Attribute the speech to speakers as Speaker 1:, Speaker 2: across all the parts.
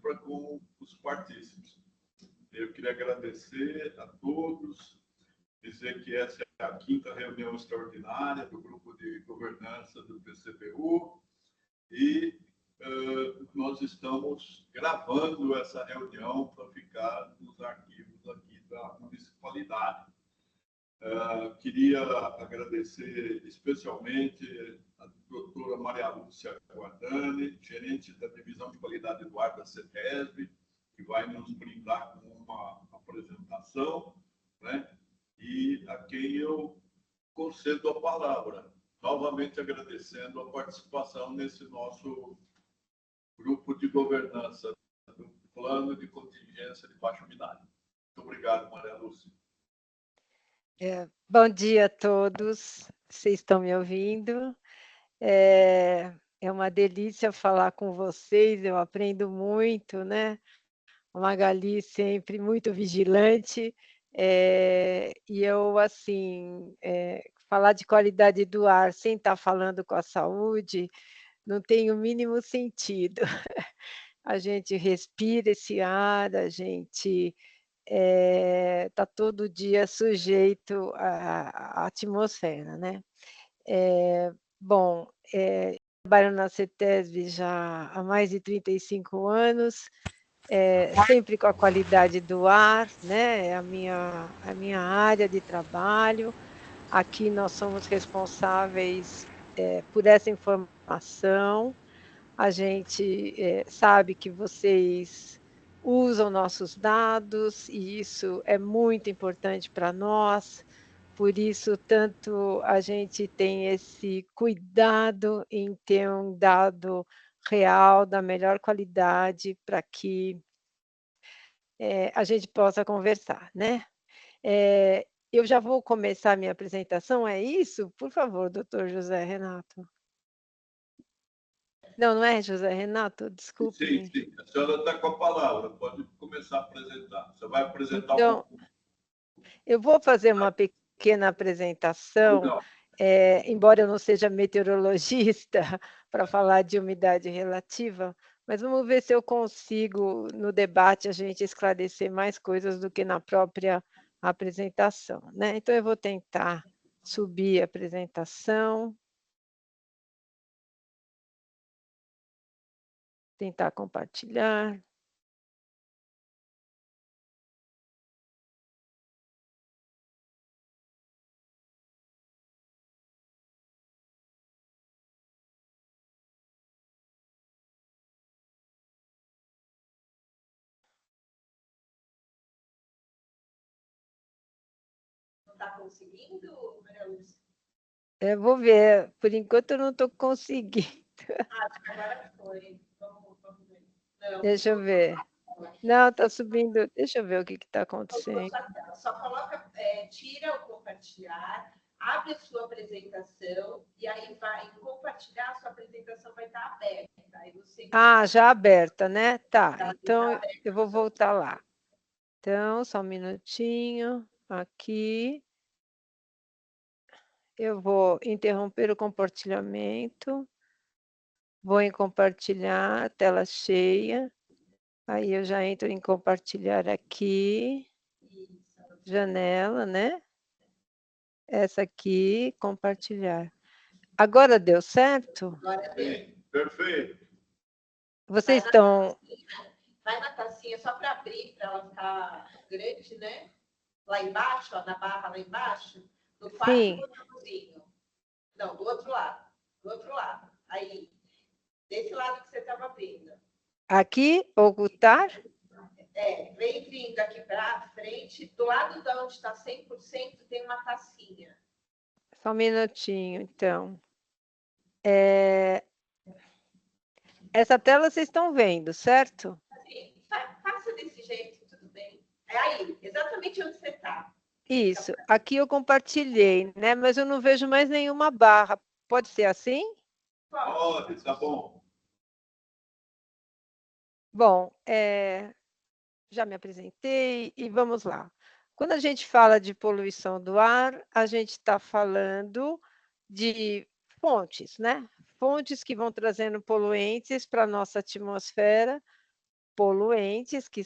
Speaker 1: para com os partícipes. Eu queria agradecer a todos, dizer que essa é a 5ª reunião extraordinária do Grupo de Governança do PCBU e nós estamos gravando essa reunião para ficar nos arquivos aqui da municipalidade. Queria agradecer especialmente a doutora Maria Lúcia Guardani, gerente da Divisão de Qualidade do Ar da CETESB, que vai nos brindar com uma apresentação, né? E a quem eu concedo a palavra, novamente agradecendo a participação nesse nosso grupo de governança do Plano de Contingência de Baixa Umidade. Muito obrigado, Maria Lúcia.
Speaker 2: Bom dia a todos, vocês estão me ouvindo? É uma delícia falar com vocês, eu aprendo muito, né? A Magali sempre muito vigilante, e eu, assim, falar de qualidade do ar sem estar falando com a saúde não tem o mínimo sentido. A gente respira esse ar, a gente está todo dia sujeito à atmosfera, né? Bom, trabalho na CETESB já há mais de 35 anos, sempre com a qualidade do ar, né? É a minha área de trabalho. Aqui nós somos responsáveis por essa informação. A gente sabe que vocês usam nossos dados e isso é muito importante para nós. Por isso, tanto a gente tem esse cuidado em ter um dado real, da melhor qualidade, para que a gente possa conversar, né? Eu já vou começar a minha apresentação, é isso? Por favor, doutor José Renato. Não, não é José Renato? Desculpe.
Speaker 1: Sim. A senhora está com a palavra, pode começar a apresentar. Você vai apresentar
Speaker 2: então, eu vou fazer uma pequena apresentação, embora eu não seja meteorologista para falar de umidade relativa, mas vamos ver se eu consigo, no debate, a gente esclarecer mais coisas do que na própria apresentação, né? Então, eu vou tentar subir a apresentação. Tentar compartilhar.
Speaker 3: Está conseguindo, Maria Lúcia?
Speaker 2: Eu vou ver, por enquanto eu não estou conseguindo.
Speaker 3: Acho que agora foi. Vamos ver. Não,
Speaker 2: Deixa eu ver. Não, está subindo. Deixa eu ver o que está acontecendo.
Speaker 3: Só coloca, tira o compartilhar, abre a sua apresentação e aí vai em compartilhar, a sua apresentação vai estar aberta. Aí você...
Speaker 2: já aberta, né? Tá, então eu vou voltar lá. Então, só um minutinho. Aqui. Eu vou interromper o compartilhamento. Vou em compartilhar, tela cheia. Aí eu já entro em compartilhar aqui. Janela, né? Essa aqui, compartilhar. Agora deu certo?
Speaker 3: Agora deu.
Speaker 1: Perfeito.
Speaker 2: Vocês estão...
Speaker 3: Vai na tacinha só para abrir, para ela ficar grande, né? Lá embaixo, ó, na barra lá embaixo, no quarto botãozinho. Não, do outro lado. Do outro lado. Aí, desse lado que você estava abrindo.
Speaker 2: Aqui, ocultar?
Speaker 3: Vem vindo aqui para frente. Do lado de onde está 100%, tem uma tacinha.
Speaker 2: Só um minutinho, então. Essa tela vocês estão vendo, certo?
Speaker 3: Sim, faça desse jeito, tudo bem. É aí, exatamente onde você está.
Speaker 2: Isso, aqui eu compartilhei, né? Mas eu não vejo mais nenhuma barra. Pode ser assim?
Speaker 1: Pode, tá bom.
Speaker 2: Bom, já me apresentei e vamos lá. Quando a gente fala de poluição do ar, a gente está falando de fontes, né? Fontes que vão trazendo poluentes para a nossa atmosfera poluentes que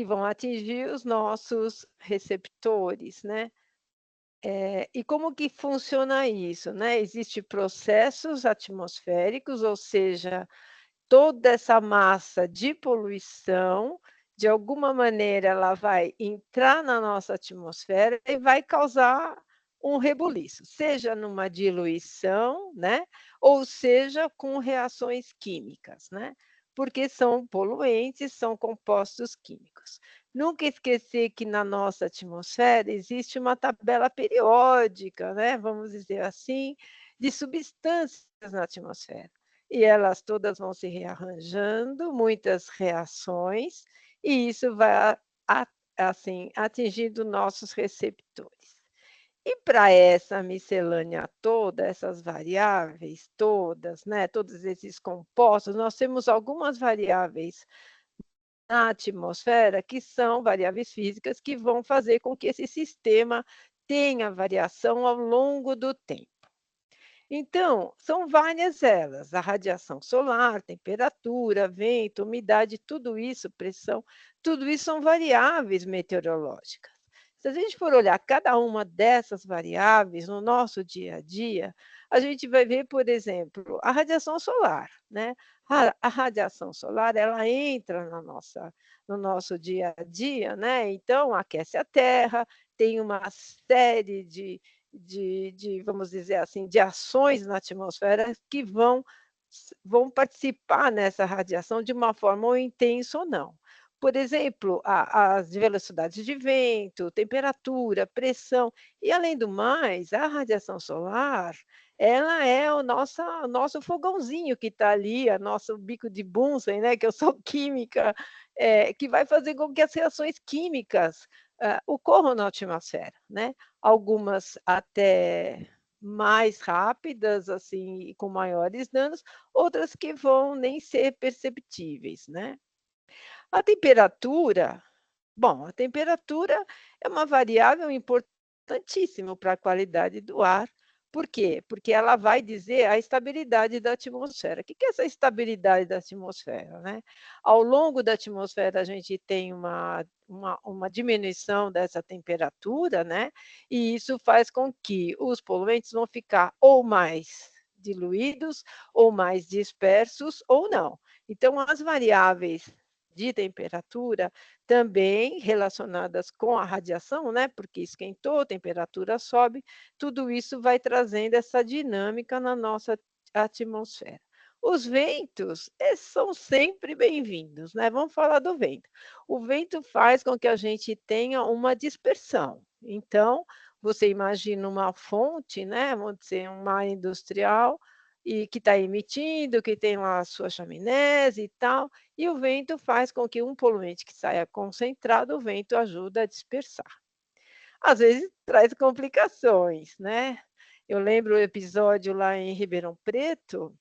Speaker 2: vão atingir os nossos receptores, né? E como que funciona isso, né? Existem processos atmosféricos, ou seja, toda essa massa de poluição, de alguma maneira, ela vai entrar na nossa atmosfera e vai causar um rebuliço, seja numa diluição, né? Ou seja, com reações químicas, né? Porque são poluentes, são compostos químicos. Nunca esquecer que na nossa atmosfera existe uma tabela periódica, né? Vamos dizer assim, de substâncias na atmosfera. E elas todas vão se rearranjando, muitas reações, e isso vai assim, atingindo nossos receptores. E para essa miscelânea toda, essas variáveis todas, né, todos esses compostos, nós temos algumas variáveis na atmosfera que são variáveis físicas que vão fazer com que esse sistema tenha variação ao longo do tempo. Então, são várias elas, a radiação solar, temperatura, vento, umidade, tudo isso, pressão, tudo isso são variáveis meteorológicas. Se a gente for olhar cada uma dessas variáveis no nosso dia a dia, a gente vai ver, por exemplo, a radiação solar, né? A radiação solar, ela entra no nosso dia a dia, né? Então, aquece a Terra, tem uma série vamos dizer assim, de ações na atmosfera que vão participar nessa radiação de uma forma ou intensa ou não. Por exemplo, as velocidades de vento, temperatura, pressão e, além do mais, a radiação solar, ela é o nosso fogãozinho que está ali, o nosso bico de Bunsen, né, que eu sou química, que vai fazer com que as reações químicas ocorram na atmosfera, né? Algumas até mais rápidas, assim, com maiores danos, outras que vão nem ser perceptíveis, né? A temperatura, bom, a temperatura é uma variável importantíssima para a qualidade do ar. Por quê? Porque ela vai dizer a estabilidade da atmosfera. O que é essa estabilidade da atmosfera, né? Ao longo da atmosfera, a gente tem uma diminuição dessa temperatura, né? E isso faz com que os poluentes vão ficar ou mais diluídos, ou mais dispersos, ou não. Então, as variáveis de temperatura também relacionadas com a radiação, né? Porque esquentou, a temperatura sobe, tudo isso vai trazendo essa dinâmica na nossa atmosfera. Os ventos são sempre bem-vindos, né? Vamos falar do vento. O vento faz com que a gente tenha uma dispersão. Então, você imagina uma fonte, né? Vamos dizer, um mar industrial, e que está emitindo, que tem lá as suas chaminés e tal, e o vento faz com que um poluente que saia concentrado, o vento ajuda a dispersar. Às vezes traz complicações, né? Eu lembro o episódio lá em Ribeirão Preto.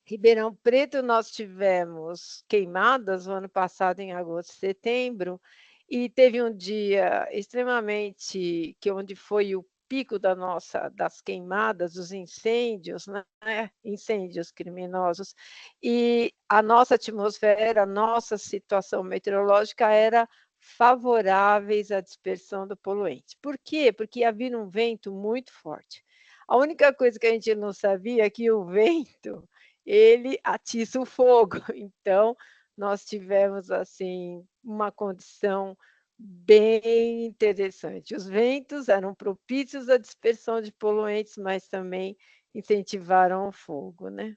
Speaker 2: Ribeirão Preto, nós tivemos queimadas no ano passado, em agosto e setembro, e teve um dia extremamente onde foi o pico das queimadas, dos incêndios, né? Incêndios criminosos, e a nossa atmosfera, a nossa situação meteorológica era favoráveis à dispersão do poluente. Por quê? Porque havia um vento muito forte. A única coisa que a gente não sabia é que o vento ele atiça o fogo. Então, nós tivemos assim uma condição bem interessante. Os ventos eram propícios à dispersão de poluentes, mas também incentivaram o fogo, né?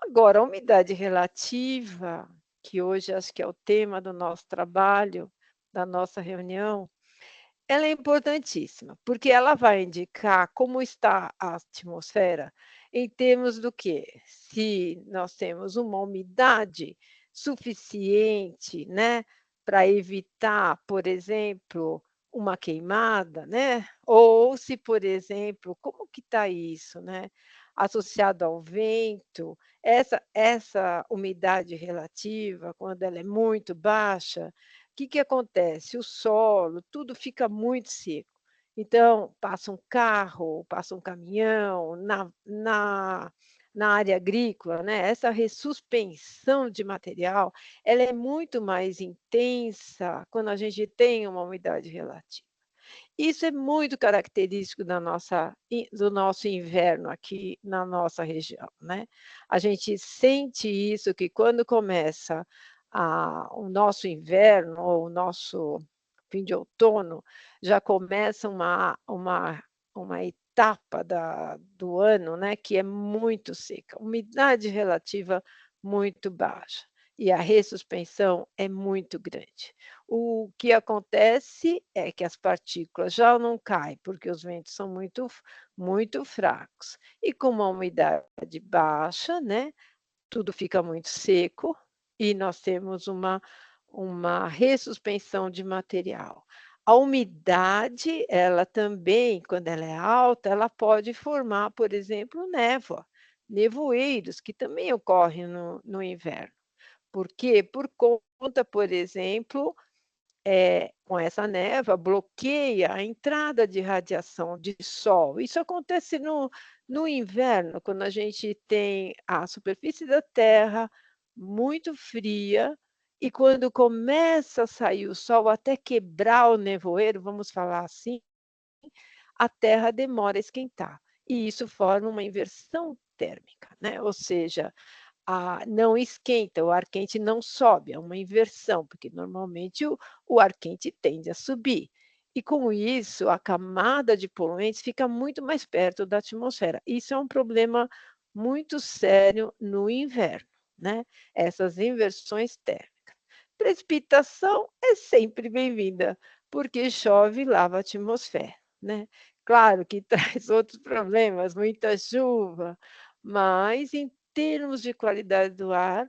Speaker 2: Agora, a umidade relativa, que hoje acho que é o tema do nosso trabalho, da nossa reunião, ela é importantíssima, porque ela vai indicar como está a atmosfera em termos do quê? Se nós temos uma umidade suficiente, né, para evitar, por exemplo, uma queimada, né? Ou se, por exemplo, como que está isso, né? Associado ao vento, essa umidade relativa, quando ela é muito baixa, que acontece? O solo, tudo fica muito seco. Então, passa um carro, passa um caminhão, na área agrícola, né, essa ressuspensão de material, ela é muito mais intensa quando a gente tem uma umidade relativa. Isso é muito característico do nosso inverno aqui na nossa região, né. A gente sente isso que quando começa o nosso inverno ou o nosso fim de outono, já começa uma etapa do ano, né, que é muito seca, umidade relativa muito baixa, e a ressuspensão é muito grande. O que acontece é que as partículas já não caem, porque os ventos são muito fracos. E com uma umidade baixa, né, tudo fica muito seco e nós temos uma ressuspensão de material. A umidade, ela também, quando ela é alta, ela pode formar, por exemplo, névoa, nevoeiros, que também ocorrem no inverno. Por quê? Por conta, por exemplo, com essa névoa, bloqueia a entrada de radiação de sol. Isso acontece no inverno, quando a gente tem a superfície da Terra muito fria, e quando começa a sair o sol até quebrar o nevoeiro, vamos falar assim, a Terra demora a esquentar. E isso forma uma inversão térmica, né, ou seja, não esquenta, o ar quente não sobe, é uma inversão, porque normalmente o ar quente tende a subir. E com isso, a camada de poluentes fica muito mais perto da atmosfera. Isso é um problema muito sério no inverno, né? Essas inversões térmicas. Precipitação é sempre bem-vinda, porque chove e lava a atmosfera, né? Claro que traz outros problemas, muita chuva, mas em termos de qualidade do ar,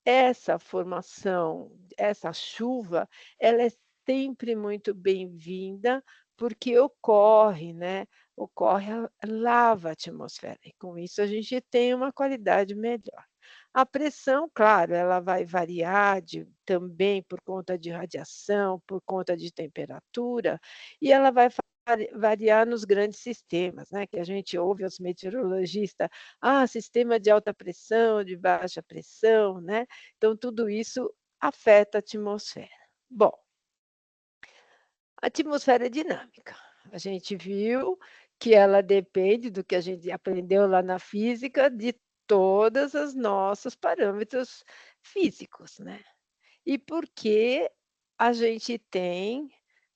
Speaker 2: essa formação, essa chuva, ela é sempre muito bem-vinda, porque ocorre, né, lava a atmosfera, e com isso a gente tem uma qualidade melhor. A pressão, claro, ela vai variar também por conta de radiação, por conta de temperatura, e ela vai variar nos grandes sistemas, né, que a gente ouve os meteorologistas: "Ah, sistema de alta pressão, de baixa pressão", né. Então tudo isso afeta a atmosfera. Bom, a atmosfera é dinâmica. A gente viu que ela depende do que a gente aprendeu lá na física, de todas as nossos parâmetros físicos, né. E porque a gente tem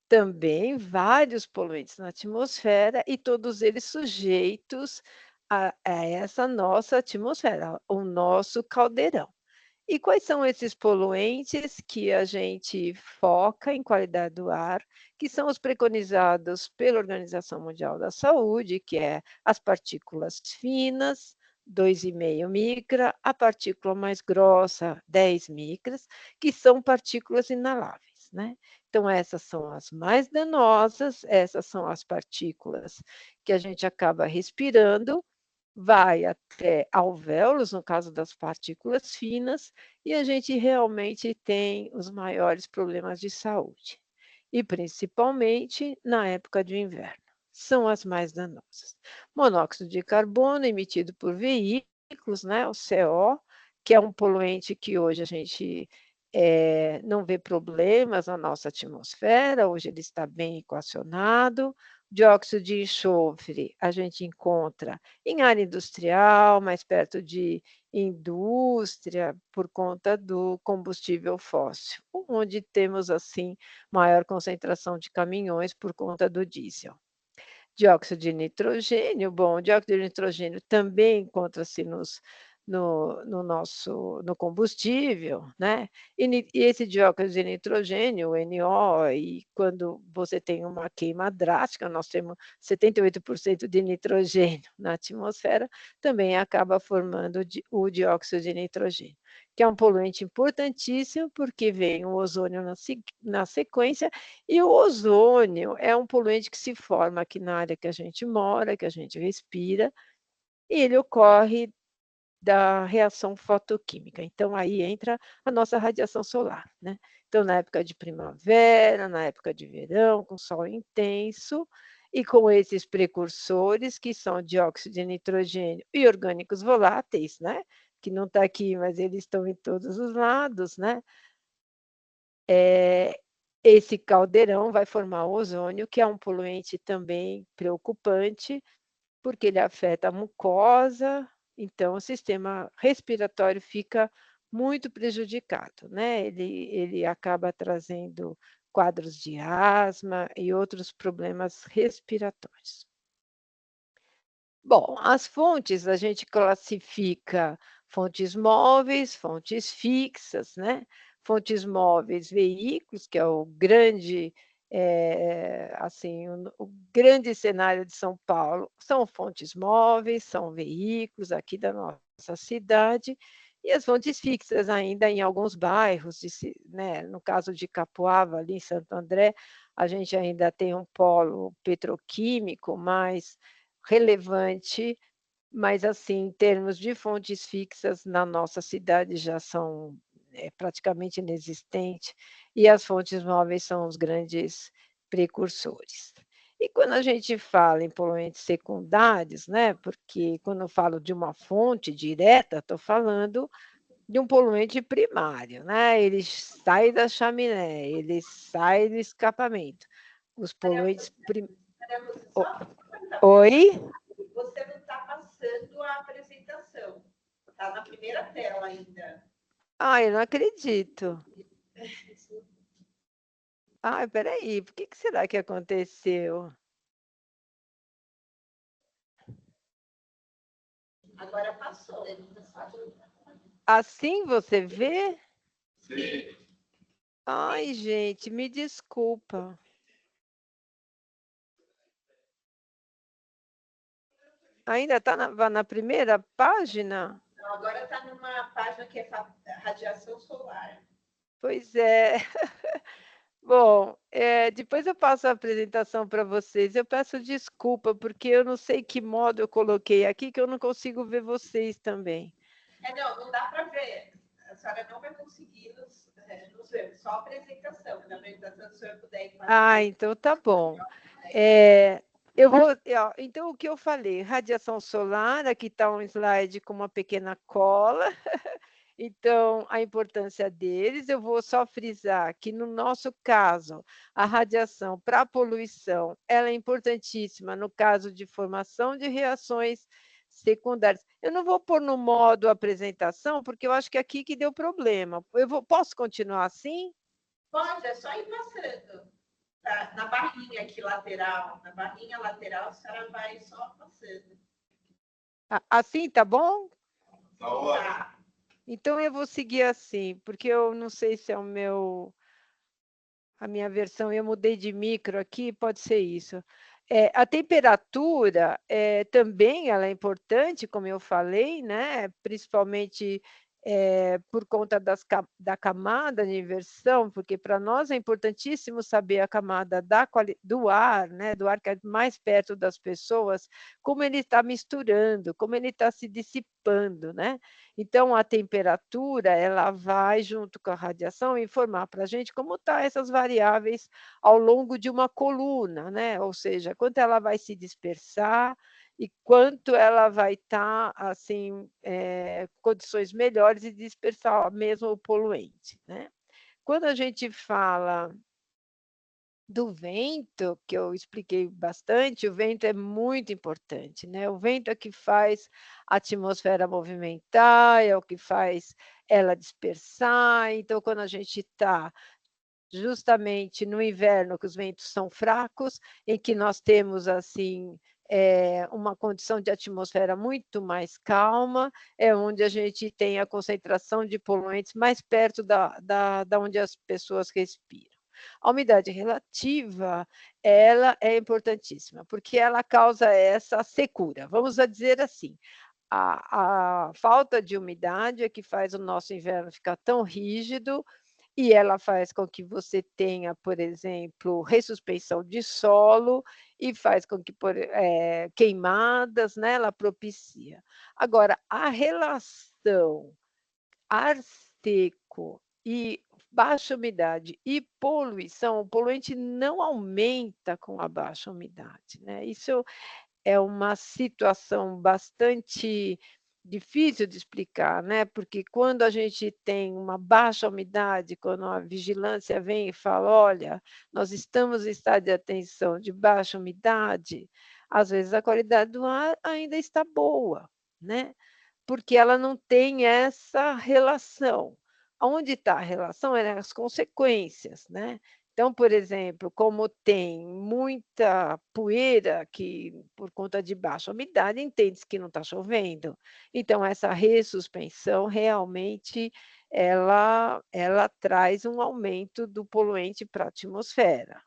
Speaker 2: também vários poluentes na atmosfera e todos eles sujeitos a essa nossa atmosfera, o nosso caldeirão. E quais são esses poluentes que a gente foca em qualidade do ar, que são os preconizados pela Organização Mundial da Saúde, que é as partículas finas, 2,5 micra, a partícula mais grossa, 10 micras, que são partículas inaláveis, né. Então essas são as mais danosas, essas são as partículas que a gente acaba respirando, vai até alvéolos, no caso das partículas finas, e a gente realmente tem os maiores problemas de saúde, e principalmente na época de inverno, são as mais danosas. Monóxido de carbono emitido por veículos, né, o CO, que é um poluente que hoje a gente, não vê problemas na nossa atmosfera, hoje ele está bem equacionado. Dióxido de enxofre a gente encontra em área industrial, mais perto de indústria, por conta do combustível fóssil, onde temos, assim, maior concentração de caminhões por conta do diesel. Dióxido de nitrogênio, bom, o dióxido de nitrogênio também encontra-se no combustível, né, e esse dióxido de nitrogênio, o NO, e quando você tem uma queima drástica, nós temos 78% de nitrogênio na atmosfera, também acaba formando o dióxido de nitrogênio, que é um poluente importantíssimo, porque vem o ozônio na sequência, e o ozônio é um poluente que se forma aqui na área que a gente mora, que a gente respira, e ele ocorre da reação fotoquímica. Então aí entra a nossa radiação solar, né. Então na época de primavera, na época de verão, com sol intenso, E com esses precursores, que são dióxido de nitrogênio e orgânicos voláteis, né? Que não está aqui, mas eles estão em todos os lados, né? Esse caldeirão vai formar o ozônio, que é um poluente também preocupante, porque ele afeta a mucosa, então o sistema respiratório fica muito prejudicado, né? Ele acaba trazendo quadros de asma e outros problemas respiratórios. Bom, as fontes a gente classifica fontes móveis, fontes fixas, né? Fontes móveis, veículos, que é o grande, assim, o grande cenário de São Paulo, são fontes móveis, são veículos aqui da nossa cidade, e as fontes fixas ainda em alguns bairros, né? No caso de Capoava, ali em Santo André, a gente ainda tem um polo petroquímico mais relevante, mas assim, em termos de fontes fixas, na nossa cidade já são praticamente inexistentes, e as fontes móveis são os grandes precursores. E quando a gente fala em poluentes secundários, né, porque quando eu falo de uma fonte direta, estou falando de um poluente primário, né? Ele sai da chaminé, ele sai do escapamento. Os poluentes Oi?
Speaker 3: Você não está passando a apresentação. Está na primeira tela ainda.
Speaker 2: Eu não acredito. Peraí, por que será que aconteceu?
Speaker 3: Agora passou.
Speaker 2: Assim você vê?
Speaker 1: Sim.
Speaker 2: Ai, gente, me desculpa. Ainda está na primeira página?
Speaker 3: Não, agora está numa página que é radiação solar.
Speaker 2: Pois é. Bom, depois eu passo a apresentação para vocês. Eu peço desculpa, porque eu não sei que modo eu coloquei aqui, que eu não consigo ver vocês também.
Speaker 3: Não dá para ver. A senhora não vai conseguir nos ver, só a apresentação. Na apresentação, se a senhora puder ir passando.
Speaker 2: Então tá bom. Então, o que eu falei? Radiação solar, aqui está um slide com uma pequena cola. Então, a importância deles, eu vou só frisar que, no nosso caso, a radiação para a poluição, ela é importantíssima no caso de formação de reações secundárias. Eu não vou pôr no modo apresentação, porque eu acho que é aqui que deu problema. Posso continuar assim?
Speaker 3: Pode, é só ir passando. Tá? Na barrinha aqui lateral, a senhora vai só passando.
Speaker 2: Assim, tá bom?
Speaker 1: Tá ótimo.
Speaker 3: Tá.
Speaker 2: Então, eu vou seguir assim, porque eu não sei se é a minha versão, eu mudei de micro aqui, pode ser isso. A temperatura também ela é importante, como eu falei, né? Principalmente por conta da camada de inversão, porque para nós é importantíssimo saber a camada do ar, né? Do ar que é mais perto das pessoas, como ele está misturando, como ele está se dissipando, né? Então, a temperatura ela vai, junto com a radiação, informar para a gente como estão essas variáveis ao longo de uma coluna, né? Ou seja, quanto ela vai se dispersar e quanto ela vai estar, assim, condições melhores de dispersar mesmo o poluente, né? Quando a gente fala do vento, que eu expliquei bastante, o vento é muito importante, né? O vento é que faz a atmosfera movimentar, é o que faz ela dispersar. Então, quando a gente está justamente no inverno, que os ventos são fracos, em que nós temos assim uma condição de atmosfera muito mais calma, é onde a gente tem a concentração de poluentes mais perto da onde as pessoas respiram. A umidade relativa, ela é importantíssima, porque ela causa essa secura. Vamos dizer assim, a falta de umidade é que faz o nosso inverno ficar tão rígido, e ela faz com que você tenha, por exemplo, ressuspensão de solo e faz com que queimadas, né, ela propicia. Agora, a relação ar seco e baixa umidade e poluição, o poluente não aumenta com a baixa umidade, né? Isso é uma situação bastante difícil de explicar, né, porque quando a gente tem uma baixa umidade, quando a vigilância vem e fala: "Olha, nós estamos em estado de atenção de baixa umidade", às vezes a qualidade do ar ainda está boa, né, porque ela não tem essa relação. Aonde está a relação é nas consequências, né. Então, por exemplo, como tem muita poeira que por conta de baixa umidade, entende-se que não está chovendo. Então essa ressuspensão realmente ela traz um aumento do poluente para a atmosfera.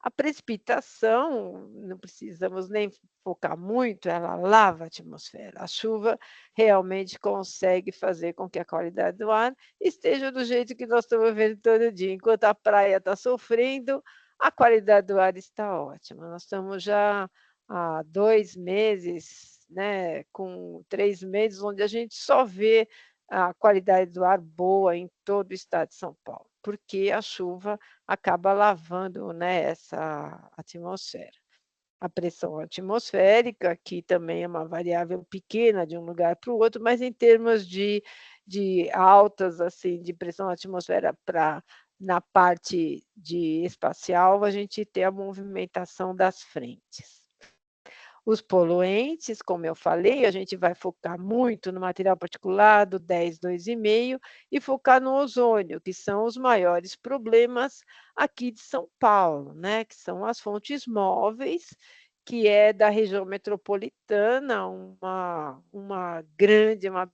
Speaker 2: A precipitação, não precisamos nem focar muito, ela lava a atmosfera. A chuva realmente consegue fazer com que a qualidade do ar esteja do jeito que nós estamos vendo todo dia. Enquanto a praia está sofrendo, a qualidade do ar está ótima. Nós estamos já há 2 meses, né, com 3 meses, onde a gente só vê a qualidade do ar boa em todo o estado de São Paulo, porque a chuva acaba lavando, né, essa atmosfera. A pressão atmosférica, que também é uma variável pequena de um lugar para o outro, mas em termos de altas, assim, de pressão na atmosfera para na parte de espacial, a gente tem a movimentação das frentes. Os poluentes, como eu falei, a gente vai focar muito no material particulado 10, 2,5 e focar no ozônio, que são os maiores problemas aqui de São Paulo, né, que são as fontes móveis, que é da região metropolitana, uma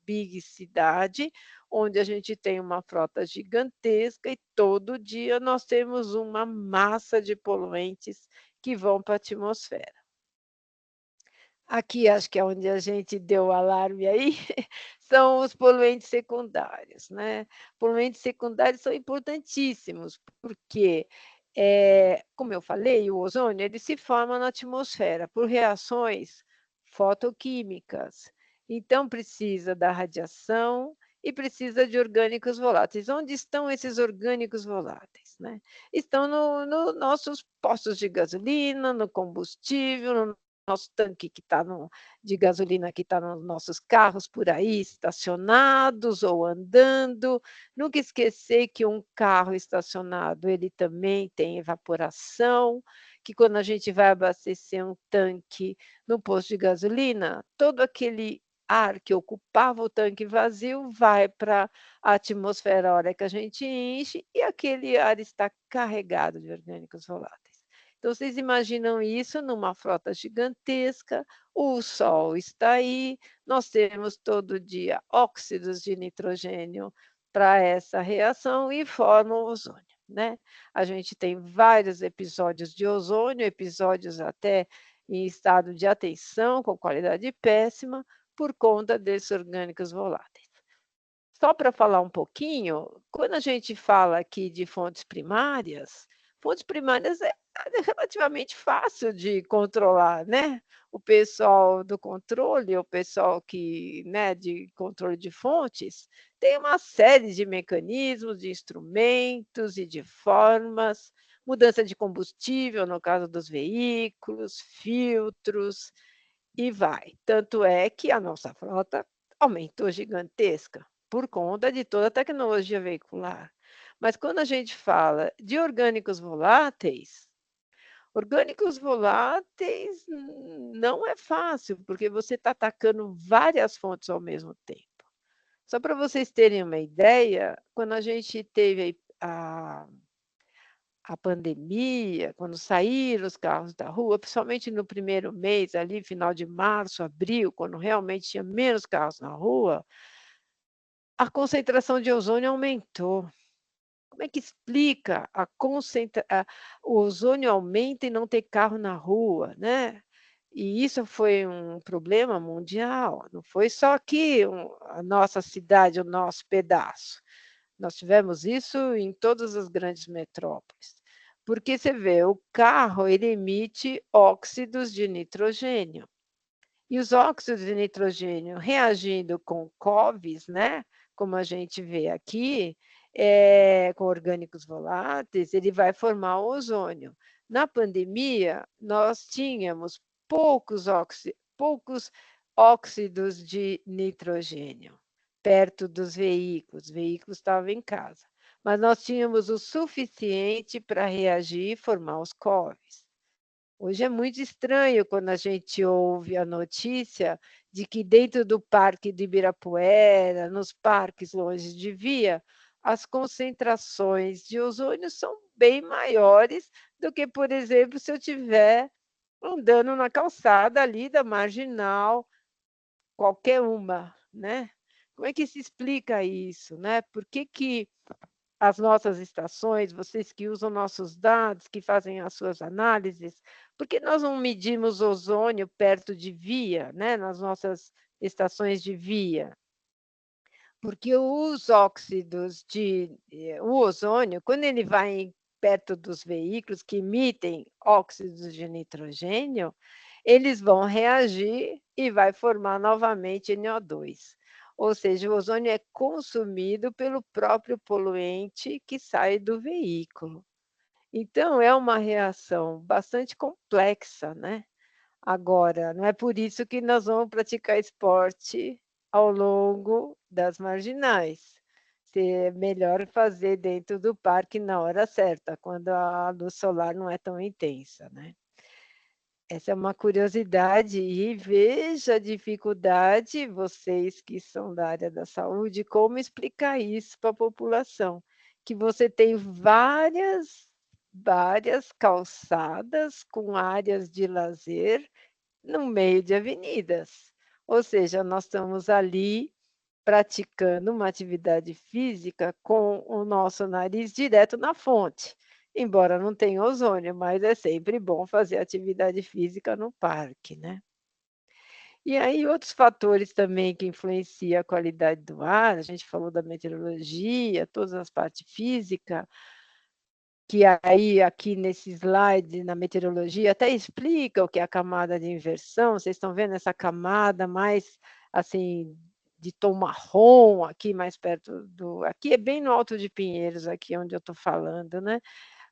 Speaker 2: big cidade, onde a gente tem uma frota gigantesca e todo dia nós temos uma massa de poluentes que vão para a atmosfera. Aqui acho que é onde a gente deu o alarme aí, são os poluentes secundários, né. Poluentes secundários são importantíssimos, porque, como eu falei, o ozônio ele se forma na atmosfera por reações fotoquímicas, então precisa da radiação e precisa de orgânicos voláteis. Onde estão esses orgânicos voláteis, né? Estão no nossos postos de gasolina, no combustível, no nosso tanque que está de gasolina que está nos nossos carros por aí estacionados ou andando. Nunca esquecer que um carro estacionado, ele também tem evaporação, que quando a gente vai abastecer um tanque no posto de gasolina, todo aquele ar que ocupava o tanque vazio vai para a atmosfera a hora que a gente enche e aquele ar está carregado de orgânicos voláteis. Então, vocês imaginam isso numa frota gigantesca, o sol está aí, nós temos todo dia óxidos de nitrogênio para essa reação e formam ozônio, né. A gente tem vários episódios de ozônio, episódios até em estado de atenção, com qualidade péssima, por conta desses orgânicos voláteis. Só para falar um pouquinho, quando a gente fala aqui de fontes primárias é relativamente fácil de controlar, né. O pessoal do controle, o pessoal que, né, de controle de fontes, tem uma série de mecanismos, de instrumentos e de formas, mudança de combustível, no caso dos veículos, filtros, e vai. Tanto é que a nossa frota aumentou gigantesca, por conta de toda a tecnologia veicular. Mas quando a gente fala de orgânicos voláteis não é fácil, porque você está atacando várias fontes ao mesmo tempo. Só para vocês terem uma ideia, quando a gente teve a pandemia, quando saíram os carros da rua, principalmente no primeiro mês, ali, final de março, abril, quando realmente tinha menos carros na rua, a concentração de ozônio aumentou. Como é que explica o ozônio aumenta e não ter carro na rua, né? E isso foi um problema mundial, não foi só aqui a nossa cidade, o nosso pedaço. Nós tivemos isso em todas as grandes metrópoles. Porque você vê, o carro ele emite óxidos de nitrogênio. E os óxidos de nitrogênio reagindo com COVs, né, como a gente vê aqui, com orgânicos voláteis, ele vai formar o ozônio. Na pandemia, nós tínhamos poucos óxidos de nitrogênio perto dos veículos. Os veículos estavam em casa. Mas nós tínhamos o suficiente para reagir e formar os coves. Hoje é muito estranho quando a gente ouve a notícia de que dentro do Parque de Ibirapuera, nos parques longe de via, as concentrações de ozônio são bem maiores do que, por exemplo, se eu estiver andando na calçada ali da Marginal, qualquer uma, né? Como é que se explica isso, né? Por que as nossas estações, vocês que usam nossos dados, que fazem as suas análises, por que nós não medimos ozônio perto de via, né? Nas nossas estações de via? Porque os óxidos o ozônio, quando ele vai perto dos veículos que emitem óxidos de nitrogênio, eles vão reagir e vai formar novamente NO2. Ou seja, o ozônio é consumido pelo próprio poluente que sai do veículo. Então, é uma reação bastante complexa, né? Agora, não é por isso que nós vamos praticar esporte ao longo das marginais. É melhor fazer dentro do parque na hora certa, quando a luz solar não é tão intensa, né? Essa é uma curiosidade e veja a dificuldade, vocês que são da área da saúde, como explicar isso para a população, que você tem várias calçadas com áreas de lazer no meio de avenidas. Ou seja, nós estamos ali praticando uma atividade física com o nosso nariz direto na fonte. Embora não tenha ozônio, mas é sempre bom fazer atividade física no parque, né? E aí outros fatores também que influenciam a qualidade do ar, a gente falou da meteorologia, todas as partes físicas, que aí aqui nesse slide, na meteorologia, até explica o que é a camada de inversão. Vocês estão vendo essa camada mais, assim, de tom marrom, aqui mais perto do... Aqui é bem no Alto de Pinheiros, aqui onde eu estou falando, né?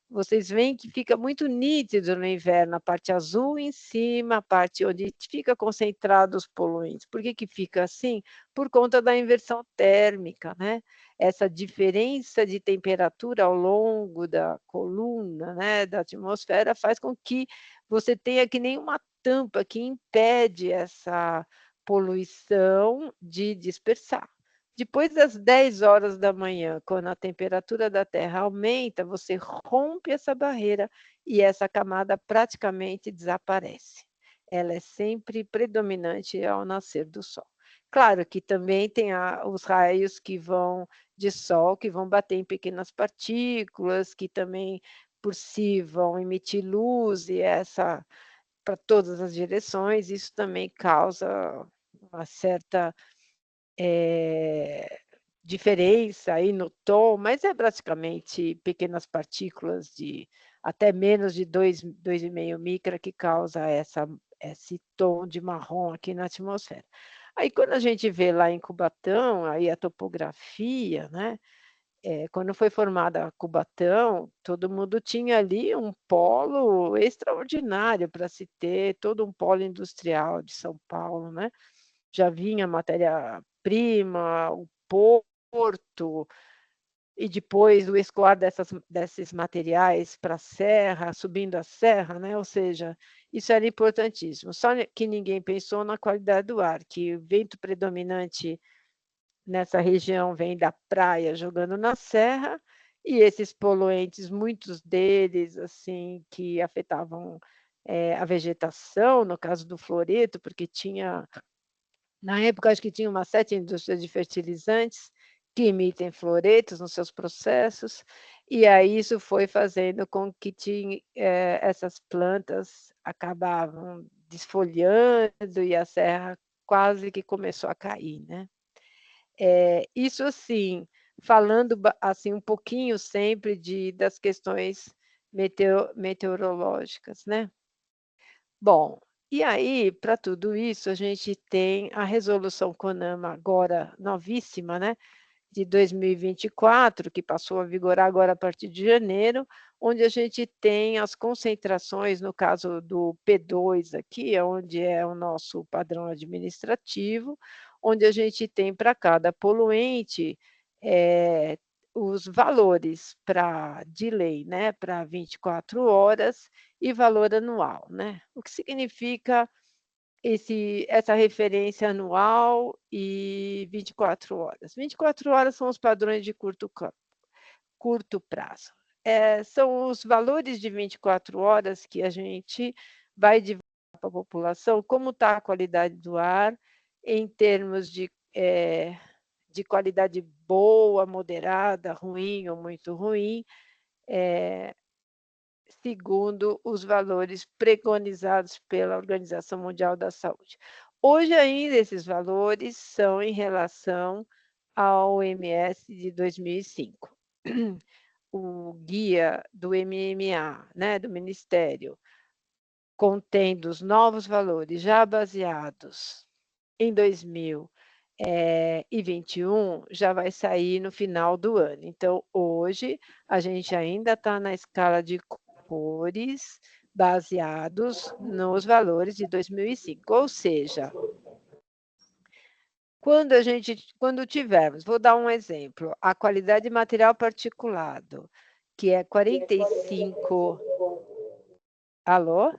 Speaker 2: Vocês veem que fica muito nítido no inverno, a parte azul em cima, a parte onde fica concentrado os poluentes. Por que fica assim? Por conta da inversão térmica, né? Essa diferença de temperatura ao longo da coluna, né, da atmosfera, faz com que você tenha que nem uma tampa que impede essa poluição de dispersar. Depois das 10 horas da manhã, quando a temperatura da Terra aumenta, você rompe essa barreira e essa camada praticamente desaparece. Ela é sempre predominante ao nascer do Sol. Claro que também tem os raios que vão de Sol, que vão bater em pequenas partículas, que também por si vão emitir luz e essa para todas as direções. Isso também causa uma certa diferença aí no tom, mas é praticamente pequenas partículas de até menos de 2,5 micra que causa esse tom de marrom aqui na atmosfera. Aí quando a gente vê lá em Cubatão, aí a topografia, né? Quando foi formada Cubatão, todo mundo tinha ali um polo extraordinário para se ter, todo um polo industrial de São Paulo, né? Já vinha matéria-prima, o porto, e depois o escoar desses materiais para a serra, subindo a serra, né? Ou seja, isso era importantíssimo. Só que ninguém pensou na qualidade do ar, que o vento predominante nessa região vem da praia jogando na serra, e esses poluentes, muitos deles, assim, que afetavam a vegetação, no caso do fluoreto, porque tinha na época, acho que tinha umas 7 indústrias de fertilizantes que emitem fluoretos nos seus processos, e aí isso foi fazendo com que essas plantas acabavam desfolhando e a serra quase que começou a cair, né? Isso assim, falando assim um pouquinho sempre das questões meteorológicas, né? Bom, e aí, para tudo isso, a gente tem a resolução CONAMA agora novíssima, né? de 2024, que passou a vigorar agora a partir de janeiro, onde a gente tem as concentrações, no caso do P2 aqui, onde é o nosso padrão administrativo, onde a gente tem para cada poluente os valores de lei, né, para 24 horas e valor anual, né? O que significa essa referência anual e 24 horas. 24 horas são os padrões de curto prazo. São os valores de 24 horas que a gente vai divulgar para a população como está a qualidade do ar em termos de qualidade boa, moderada, ruim ou muito ruim, segundo os valores preconizados pela Organização Mundial da Saúde. Hoje ainda esses valores são em relação ao OMS de 2005. O guia do MMA, né, do Ministério, contendo os novos valores já baseados em 2021, já vai sair no final do ano. Então, hoje, a gente ainda está na escala de cores baseados nos valores de 2005, ou seja, quando tivermos, vou dar um exemplo, a qualidade de material particulado, que é 45... Alô?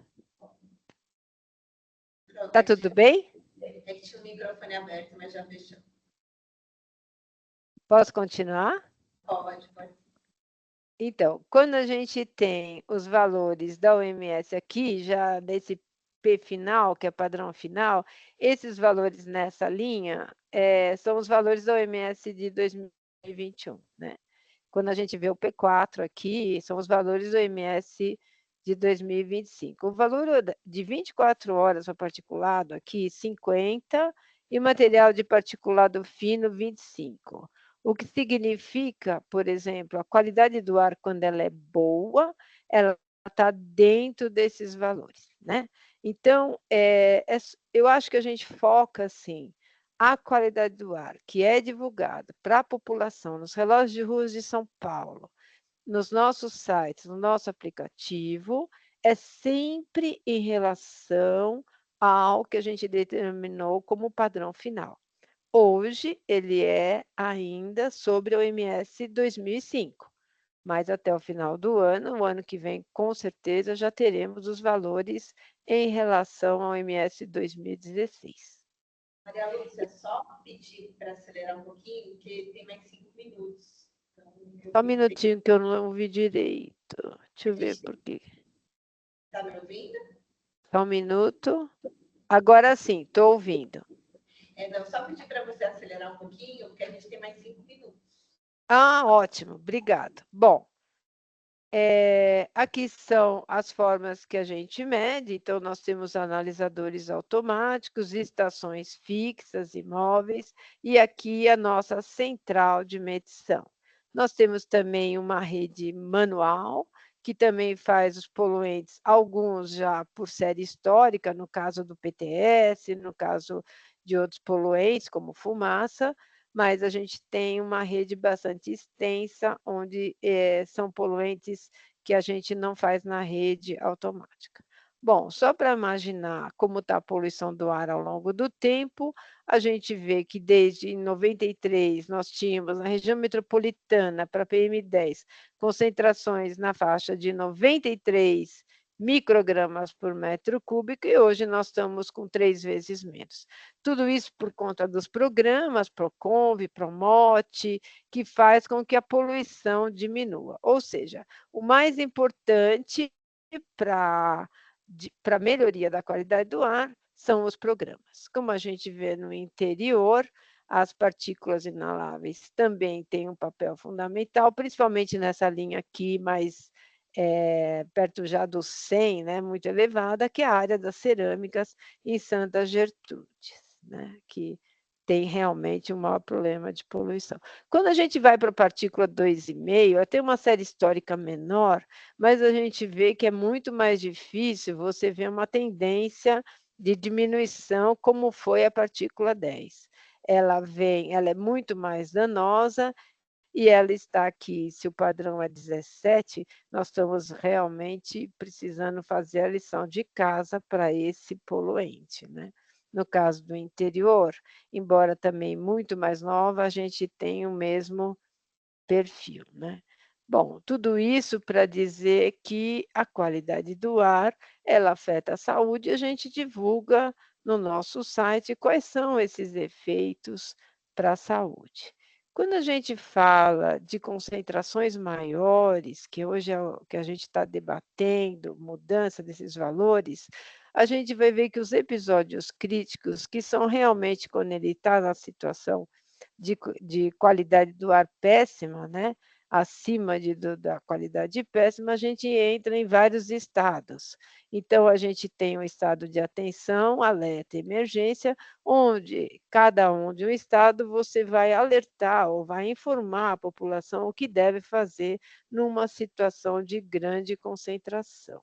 Speaker 2: Tá tudo bem?
Speaker 3: É que tinha o microfone aberto, mas já fechou.
Speaker 2: Posso continuar?
Speaker 3: Pode.
Speaker 2: Então, quando a gente tem os valores da OMS aqui, já desse P final, que é padrão final, esses valores nessa linha são os valores da OMS de 2021, né? Quando a gente vê o P4 aqui, são os valores do OMS de 2025. O valor de 24 horas para particulado aqui, 50, e material de particulado fino, 25. O que significa, por exemplo, a qualidade do ar, quando ela é boa, ela está dentro desses valores, né? Então, eu acho que a gente foca, assim, a qualidade do ar, que é divulgada para a população nos relógios de ruas de São Paulo, nos nossos sites, no nosso aplicativo, é sempre em relação ao que a gente determinou como padrão final. Hoje, ele é ainda sobre a OMS 2005, mas até o final do ano, o ano que vem, com certeza, já teremos os valores em relação ao OMS 2016.
Speaker 3: Maria Lúcia, só pedir para acelerar um pouquinho, porque tem mais 5 minutos. Então,
Speaker 2: só um minutinho que eu não ouvi direito. Deixa eu ver por quê.
Speaker 3: Está me ouvindo?
Speaker 2: Só um minuto. Agora sim, estou ouvindo.
Speaker 3: Não, só pedir para você acelerar um pouquinho, porque a gente tem mais 5 minutos.
Speaker 2: Ah, ótimo, obrigada. Bom, aqui são as formas que a gente mede. Então, nós temos analisadores automáticos, estações fixas e móveis, e aqui a nossa central de medição. Nós temos também uma rede manual, que também faz os poluentes, alguns já por série histórica, no caso do PTS, no caso de outros poluentes, como fumaça, mas a gente tem uma rede bastante extensa, onde são poluentes que a gente não faz na rede automática. Bom, só para imaginar como está a poluição do ar ao longo do tempo, a gente vê que desde 93 nós tínhamos na região metropolitana para PM10 concentrações na faixa de 93 microgramas por metro cúbico, e hoje nós estamos com 3 vezes menos. Tudo isso por conta dos programas PROCONV, PROMOTE, que faz com que a poluição diminua. Ou seja, o mais importante para a melhoria da qualidade do ar são os programas. Como a gente vê no interior, as partículas inaláveis também têm um papel fundamental, principalmente nessa linha aqui, mais perto já do 100, né, muito elevada, que é a área das cerâmicas em Santa Gertrudes, né, que tem realmente um maior problema de poluição. Quando a gente vai para a partícula 2,5, tem uma série histórica menor, mas a gente vê que é muito mais difícil você ver uma tendência de diminuição como foi a partícula 10. ela é muito mais danosa e ela está aqui, se o padrão é 17, nós estamos realmente precisando fazer a lição de casa para esse poluente, né? No caso do interior, embora também muito mais nova, a gente tem o mesmo perfil, né? Bom, tudo isso para dizer que a qualidade do ar, ela afeta a saúde e a gente divulga no nosso site quais são esses efeitos para a saúde. Quando a gente fala de concentrações maiores, que hoje é o que a gente está debatendo, mudança desses valores, a gente vai ver que os episódios críticos, que são realmente quando ele está na situação de qualidade do ar péssima, né? Acima da qualidade péssima, a gente entra em vários estados. Então, a gente tem um estado de atenção, alerta, emergência, onde cada um de um estado você vai alertar ou vai informar a população o que deve fazer numa situação de grande concentração.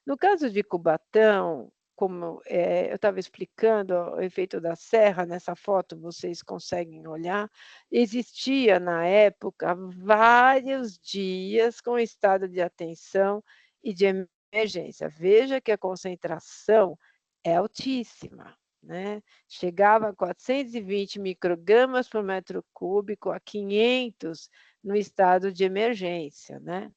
Speaker 2: No caso de Cubatão, como eu estava explicando o efeito da serra, nessa foto vocês conseguem olhar, existia na época vários dias com estado de atenção e de emergência. Veja que a concentração é altíssima, né? Chegava a 420 microgramas por metro cúbico, a 500 no estado de emergência, né?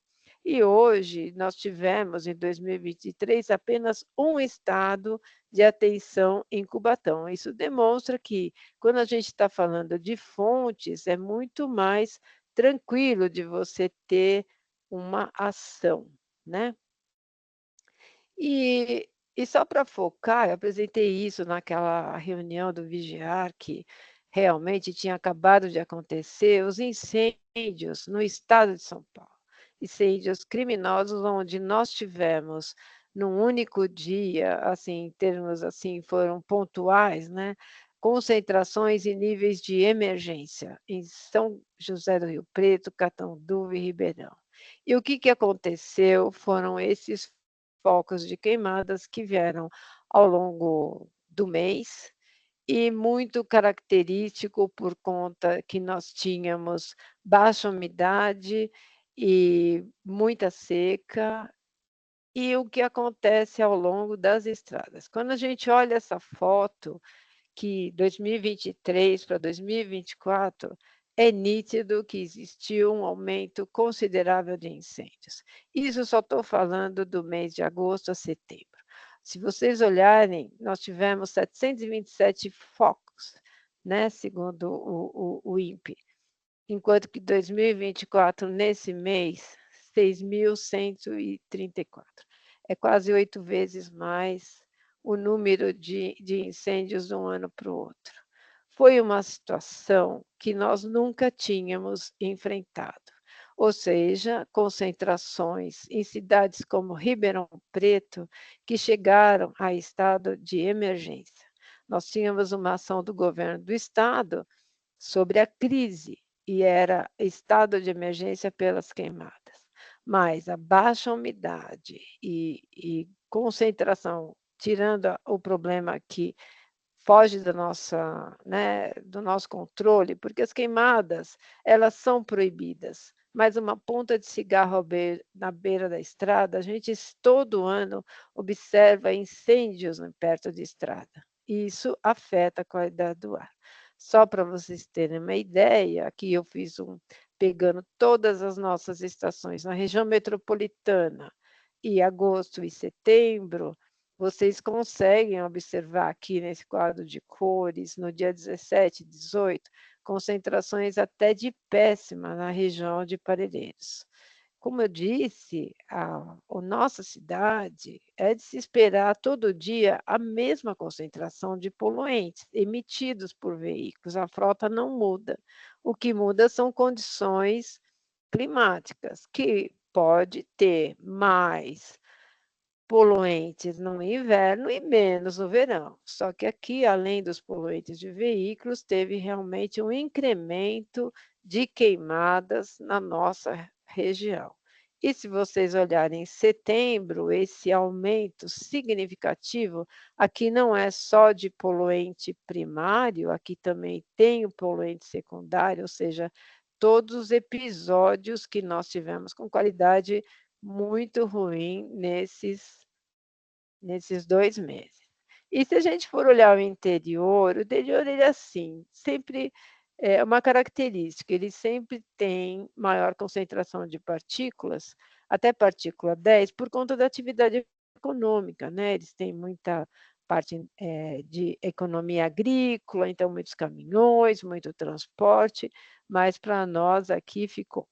Speaker 2: E hoje nós tivemos, em 2023, apenas um estado de atenção em Cubatão. Isso demonstra que, quando a gente está falando de fontes, é muito mais tranquilo de você ter uma ação, né? E só para focar, eu apresentei isso naquela reunião do Vigiar, que realmente tinha acabado de acontecer, os incêndios no estado de São Paulo. Incêndios criminosos, onde nós tivemos, num único dia, assim, em termos assim, foram pontuais, né? Concentrações e níveis de emergência em São José do Rio Preto, Catanduva e Ribeirão. E o que aconteceu foram esses focos de queimadas que vieram ao longo do mês e muito característico por conta que nós tínhamos baixa umidade e muita seca. E o que acontece ao longo das estradas? Quando a gente olha essa foto, que 2023 para 2024, é nítido que existiu um aumento considerável de incêndios. Isso só estou falando do mês de agosto a setembro. Se vocês olharem, nós tivemos 727 focos, né, segundo o INPE, enquanto que 2024, nesse mês, 6.134. É quase 8 vezes mais o número de incêndios de um ano para o outro. Foi uma situação que nós nunca tínhamos enfrentado, ou seja, concentrações em cidades como Ribeirão Preto, que chegaram a estado de emergência. Nós tínhamos uma ação do governo do estado sobre a crise, e era estado de emergência pelas queimadas. Mas a baixa umidade e concentração, tirando o problema que foge da nossa, né, do nosso controle, porque as queimadas, elas são proibidas, mas uma ponta de cigarro na beira da estrada, a gente todo ano observa incêndios perto de estrada. E isso afeta a qualidade do ar. Só para vocês terem uma ideia, aqui eu fiz pegando todas as nossas estações na região metropolitana, e agosto e setembro, vocês conseguem observar aqui nesse quadro de cores, no dia 17 e 18, concentrações até de péssima na região de Parelheiros. Como eu disse, a nossa cidade é de se esperar todo dia a mesma concentração de poluentes emitidos por veículos. A frota não muda. O que muda são condições climáticas, que pode ter mais poluentes no inverno e menos no verão. Só que aqui, além dos poluentes de veículos, teve realmente um incremento de queimadas na nossa região. E se vocês olharem em setembro, esse aumento significativo, aqui não é só de poluente primário, aqui também tem o poluente secundário, ou seja, todos os episódios que nós tivemos com qualidade muito ruim nesses 2 meses. E se a gente for olhar o interior ele é assim, sempre é uma característica, ele sempre tem maior concentração de partículas, até partícula 10, por conta da atividade econômica, né, eles têm muita parte, de economia agrícola, então muitos caminhões, muito transporte, mas para nós aqui ficou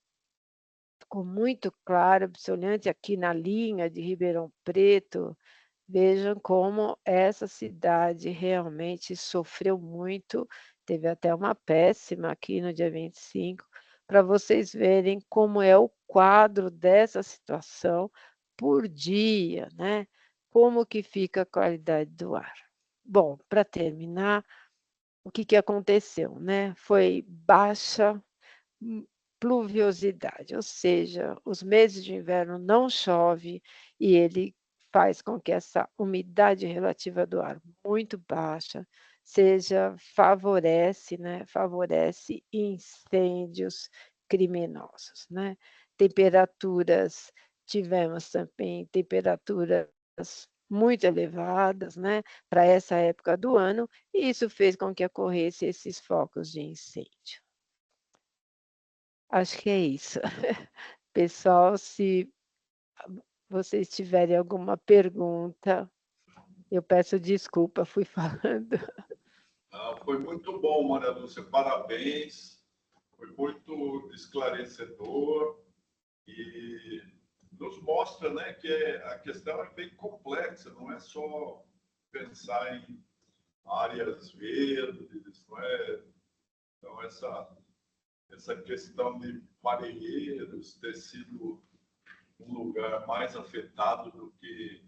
Speaker 2: muito claro, absolutamente aqui na linha de Ribeirão Preto. Vejam como essa cidade realmente sofreu muito, teve até uma péssima aqui no dia 25, para vocês verem como é o quadro dessa situação por dia, né? Como que fica a qualidade do ar. Bom, para terminar, o que aconteceu, né? Foi baixa pluviosidade, ou seja, os meses de inverno não chove e ele faz com que essa umidade relativa do ar muito baixa favorece, né, favorece incêndios criminosos, né. Tivemos também temperaturas muito elevadas, né, para essa época do ano, e isso fez com que ocorresse esses focos de incêndio. Acho que é isso. Pessoal, se vocês tiverem alguma pergunta, eu peço desculpa, fui falando.
Speaker 1: Foi muito bom, Maria Lúcia, parabéns. Foi muito esclarecedor e nos mostra, né, que a questão é bem complexa, não é só pensar em áreas verdes, não é? Então, essa questão de Parelheiros ter sido um lugar mais afetado do que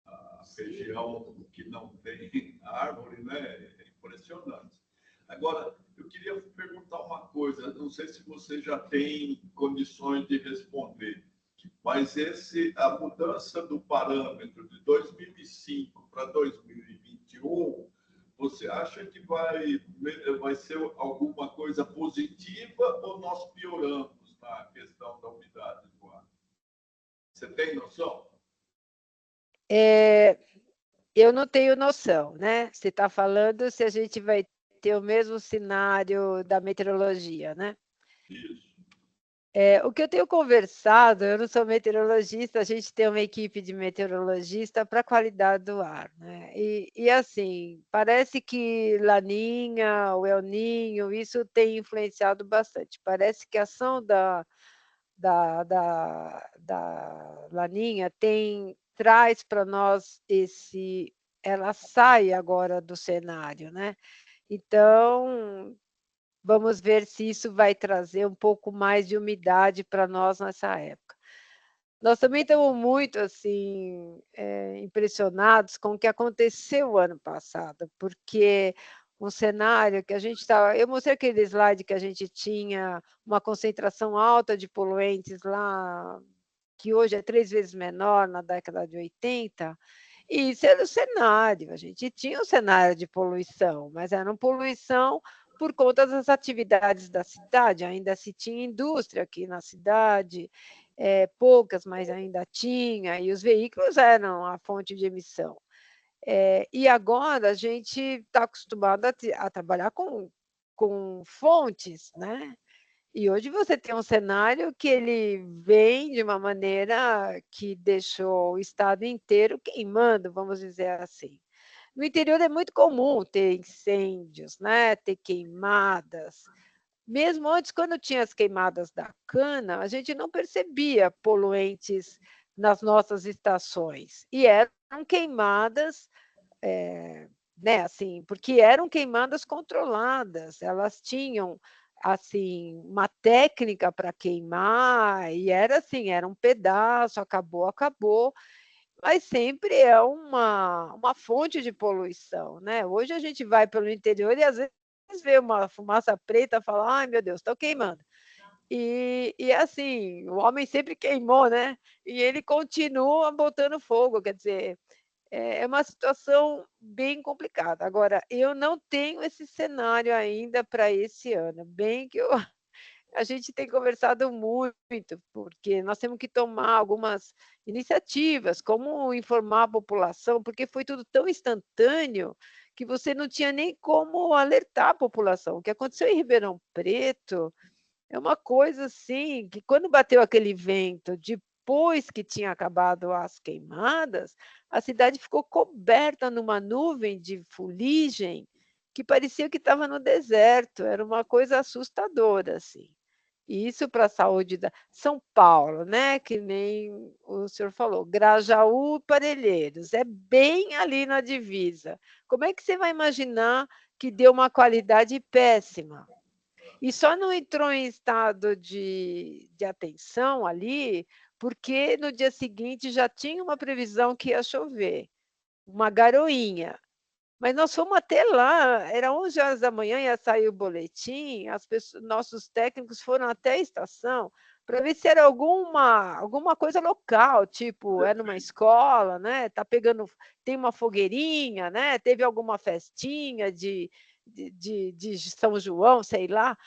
Speaker 1: a região que não tem árvore, né? É impressionante. Agora, eu queria perguntar uma coisa, não sei se você já tem condições de responder, mas a mudança do parâmetro de 2005 para 2021, você acha que vai ser alguma coisa positiva ou nós pioramos na questão da umidade do ar? Você tem noção?
Speaker 2: Eu não tenho noção, né? Você está falando se a gente vai ter o mesmo cenário da meteorologia, né?
Speaker 1: Isso.
Speaker 2: O que eu tenho conversado, eu não sou meteorologista, a gente tem uma equipe de meteorologista para a qualidade do ar, né? E assim, parece que Laninha, o El Niño, isso tem influenciado bastante. Parece que a ação da Laninha traz para nós ela sai agora do cenário, né? Então, vamos ver se isso vai trazer um pouco mais de umidade para nós nessa época. Nós também estamos muito assim impressionados com o que aconteceu o ano passado, porque um cenário que a gente estava... Eu mostrei aquele slide que a gente tinha uma concentração alta de poluentes lá, que hoje é 3 vezes menor na década de 80, e isso era o cenário. A gente tinha um cenário de poluição, mas era uma poluição por conta das atividades da cidade, ainda se tinha indústria aqui na cidade, poucas, mas ainda tinha, e os veículos eram a fonte de emissão. E agora a gente está acostumado a trabalhar com fontes, né? E hoje você tem um cenário que ele vem de uma maneira que deixou o estado inteiro queimando, vamos dizer assim. No interior é muito comum ter incêndios, né? Ter queimadas. Mesmo antes, quando tinha as queimadas da cana, a gente não percebia poluentes nas nossas estações. E eram queimadas, né, assim, porque eram queimadas controladas, elas tinham assim uma técnica para queimar e era assim, era um pedaço, acabou, mas sempre é uma fonte de poluição, né? Hoje a gente vai pelo interior e às vezes vê uma fumaça preta e fala: ai meu Deus, estou queimando. E assim, o homem sempre queimou, né? E ele continua botando fogo, quer dizer, é uma situação bem complicada. Agora, eu não tenho esse cenário ainda para esse ano, bem que a gente tem conversado muito, porque nós temos que tomar algumas iniciativas, como informar a população, porque foi tudo tão instantâneo que você não tinha nem como alertar a população. O que aconteceu em Ribeirão Preto é uma coisa assim, que quando bateu aquele vento, depois que tinha acabado as queimadas, a cidade ficou coberta numa nuvem de fuligem que parecia que estava no deserto, era uma coisa assustadora, assim. E isso para a saúde da São Paulo, né, que nem o senhor falou, Grajaú e Parelheiros, é bem ali na divisa. Como é que você vai imaginar que deu uma qualidade péssima? E só não entrou em estado de atenção ali, porque no dia seguinte já tinha uma previsão que ia chover, uma garoinha. Mas nós fomos até lá, era 11 horas da manhã, ia sair o boletim, nossos técnicos foram até a estação para ver se era alguma coisa local, tipo, é numa escola, né? Tá pegando, tem uma fogueirinha, né? Teve alguma festinha de São João, sei lá,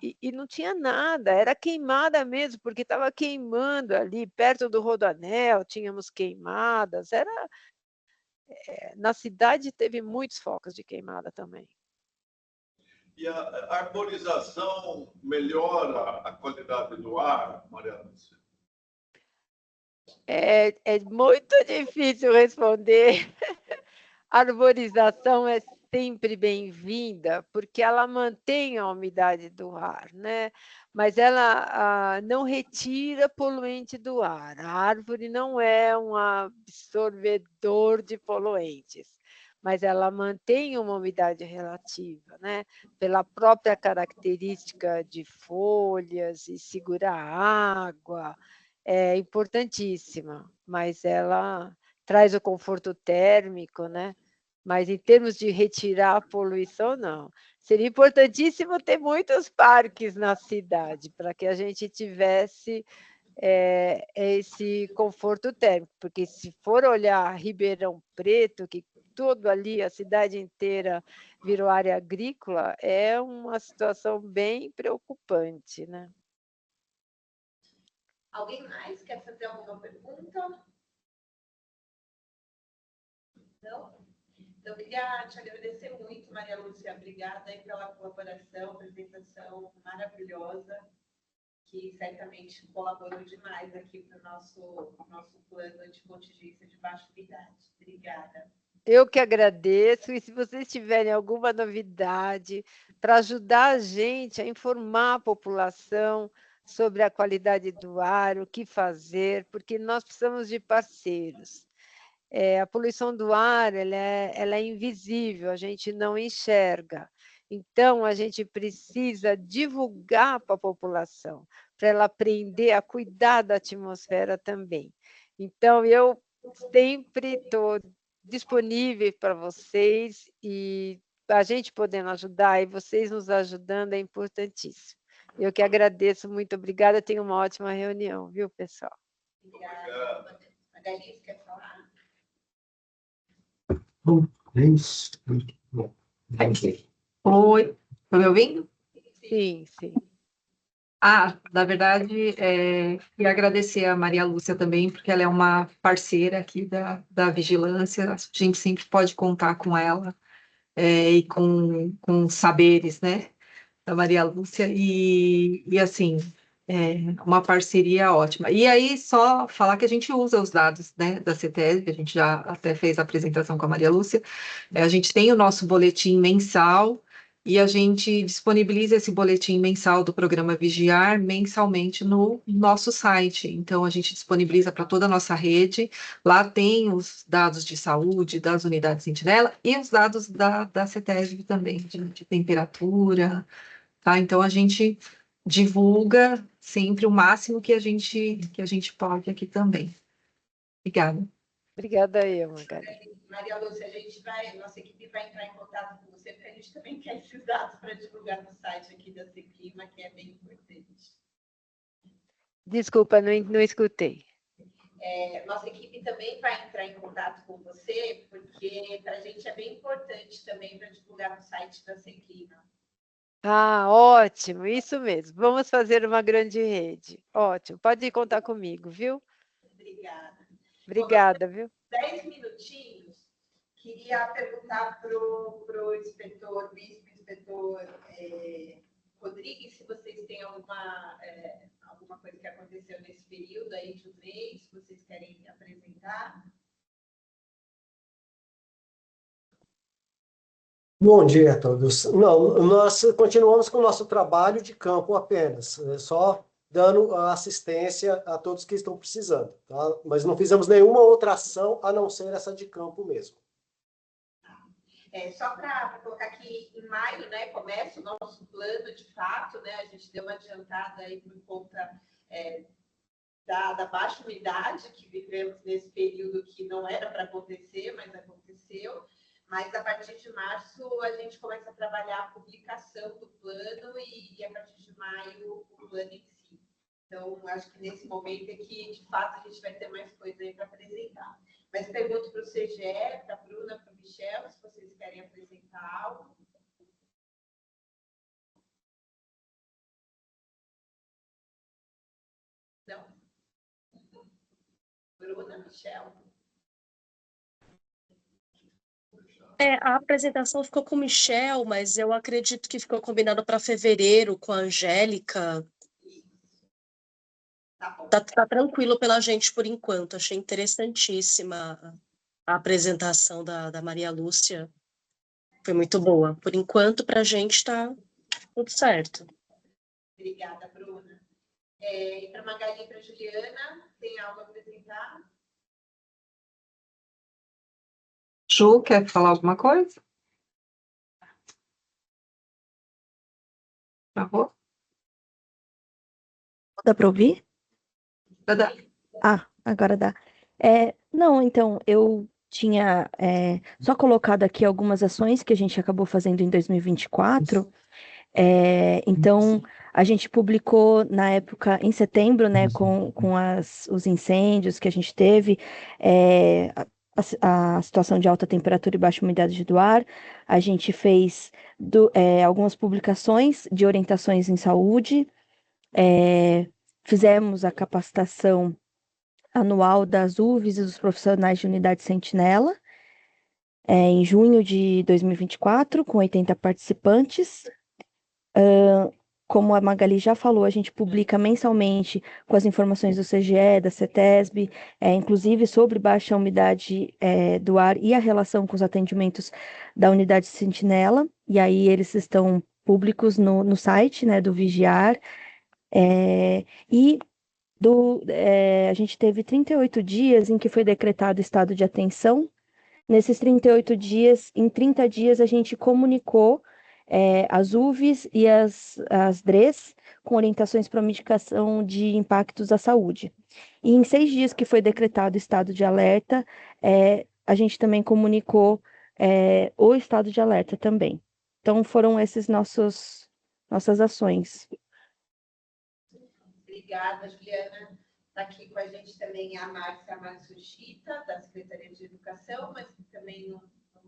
Speaker 2: e não tinha nada, era queimada mesmo, porque estava queimando ali, perto do Rodoanel, tínhamos queimadas, na cidade teve muitos focos de queimada também.
Speaker 1: E a arborização melhora a qualidade do ar, Maria Lúcia?
Speaker 2: É muito difícil responder. A arborização é sempre bem-vinda, porque ela mantém a umidade do ar, né? Mas ela não retira poluente do ar. A árvore não é um absorvedor de poluentes, mas ela mantém uma umidade relativa, né? Pela própria característica de folhas e segurar água, é importantíssima, mas ela traz o conforto térmico, né? Mas em termos de retirar a poluição, não. Seria importantíssimo ter muitos parques na cidade, para que a gente tivesse esse conforto térmico, porque se for olhar Ribeirão Preto, que tudo ali, a cidade inteira virou área agrícola, é uma situação bem preocupante, né?
Speaker 3: Alguém mais quer fazer alguma pergunta? Não? Então, eu queria te agradecer muito, Maria Lúcia. Obrigada aí pela colaboração, apresentação maravilhosa, que certamente colaborou demais aqui para o nosso plano de contingência de baixa umidade. Obrigada.
Speaker 2: Eu que agradeço, e se vocês tiverem alguma novidade para ajudar a gente a informar a população sobre a qualidade do ar, o que fazer, porque nós precisamos de parceiros. A poluição do ar ela é invisível, a gente não enxerga. Então, a gente precisa divulgar para a população, para ela aprender a cuidar da atmosfera também. Então, eu sempre estou disponível para vocês e a gente podendo ajudar e vocês nos ajudando é importantíssimo. Eu que agradeço, muito obrigada, tenho uma ótima reunião, viu, pessoal?
Speaker 3: Obrigada. Magalhães, quer falar?
Speaker 4: Oi, tá me ouvindo?
Speaker 2: Sim, sim.
Speaker 4: Na verdade, queria agradecer a Maria Lúcia também, porque ela é uma parceira aqui da vigilância, a gente sempre pode contar com ela e com saberes, né, da Maria Lúcia, e assim, uma parceria ótima. E aí, só falar que a gente usa os dados, né, da CETESB, a gente já até fez a apresentação com a Maria Lúcia, a gente tem o nosso boletim mensal, e a gente disponibiliza esse boletim mensal do programa Vigiar mensalmente no nosso site. Então, a gente disponibiliza para toda a nossa rede. Lá tem os dados de saúde das unidades Sentinela e os dados da CETESB também, de temperatura, tá? Então, a gente divulga sempre o máximo que a gente pode aqui também. Obrigada.
Speaker 2: Obrigada eu, Magali.
Speaker 3: Maria Lúcia, nossa equipe vai entrar em contato com você, porque a gente também quer esses dados para divulgar no site aqui da Seclima, que é bem importante.
Speaker 2: Desculpa, não escutei.
Speaker 3: Nossa equipe também vai entrar em contato com você, porque para a gente é bem importante também para divulgar no site da Sequina.
Speaker 2: Ah, ótimo, isso mesmo. Vamos fazer uma grande rede. Ótimo, pode contar comigo, viu?
Speaker 3: Obrigada.
Speaker 2: Obrigada, viu?
Speaker 3: 10 minutinhos, queria perguntar para o inspetor, vice-inspetor Rodrigues, se vocês têm alguma coisa que aconteceu nesse período aí de um mês, que vocês querem apresentar.
Speaker 5: Bom dia a todos. Não, nós continuamos com o nosso trabalho de campo apenas, só dando assistência a todos que estão precisando, tá? Mas não fizemos nenhuma outra ação a não ser essa de campo mesmo.
Speaker 3: Só para colocar aqui, em maio, né, começa o nosso plano de fato, né, a gente deu uma adiantada aí por conta da baixa umidade que vivemos nesse período que não era para acontecer, mas aconteceu. Mas a partir de março a gente começa a trabalhar a publicação do plano e a partir de maio o plano em si. Então, acho que nesse momento é que, de fato, a gente vai ter mais coisa aí para apresentar. Mas pergunto para o CGE, para a Bruna, para o Michel, se vocês querem apresentar algo. Não? Bruna, Michel.
Speaker 6: A apresentação ficou com o Michel, mas eu acredito que ficou combinado para fevereiro com a Angélica. Tá tranquilo pela gente por enquanto. Achei interessantíssima a apresentação da Maria Lúcia. Foi muito boa. Por enquanto, para a gente está tudo certo.
Speaker 3: Obrigada, Bruna. E para Magali e para Juliana, tem algo a apresentar?
Speaker 4: Ju, quer falar alguma coisa? Travou?
Speaker 7: Dá para ouvir?
Speaker 4: Dá.
Speaker 7: Ah, agora dá. Não, então, eu tinha só colocado aqui algumas ações que a gente acabou fazendo em 2024. Então, a gente publicou na época, em setembro, né, com os incêndios que a gente teve, a situação de alta temperatura e baixa umidade do ar, a gente fez algumas publicações de orientações em saúde, fizemos a capacitação anual das UVs e dos profissionais de unidade Sentinela, em junho de 2024, com 80 participantes. Como a Magali já falou, a gente publica mensalmente com as informações do CGE, da CETESB, inclusive sobre baixa umidade do ar e a relação com os atendimentos da unidade Sentinela, e aí eles estão públicos no site, né, do Vigiar, a gente teve 38 dias em que foi decretado estado de atenção. Nesses 38 dias, em 30 dias, a gente comunicou as UVs e as DREs com orientações para mitigação de impactos à saúde. E em 6 dias que foi decretado estado de alerta, a gente também comunicou o estado de alerta também. Então, foram essas nossas ações.
Speaker 3: Obrigada, Juliana. Está aqui com a gente também a Márcia Matsushita, da Secretaria de Educação, mas que também não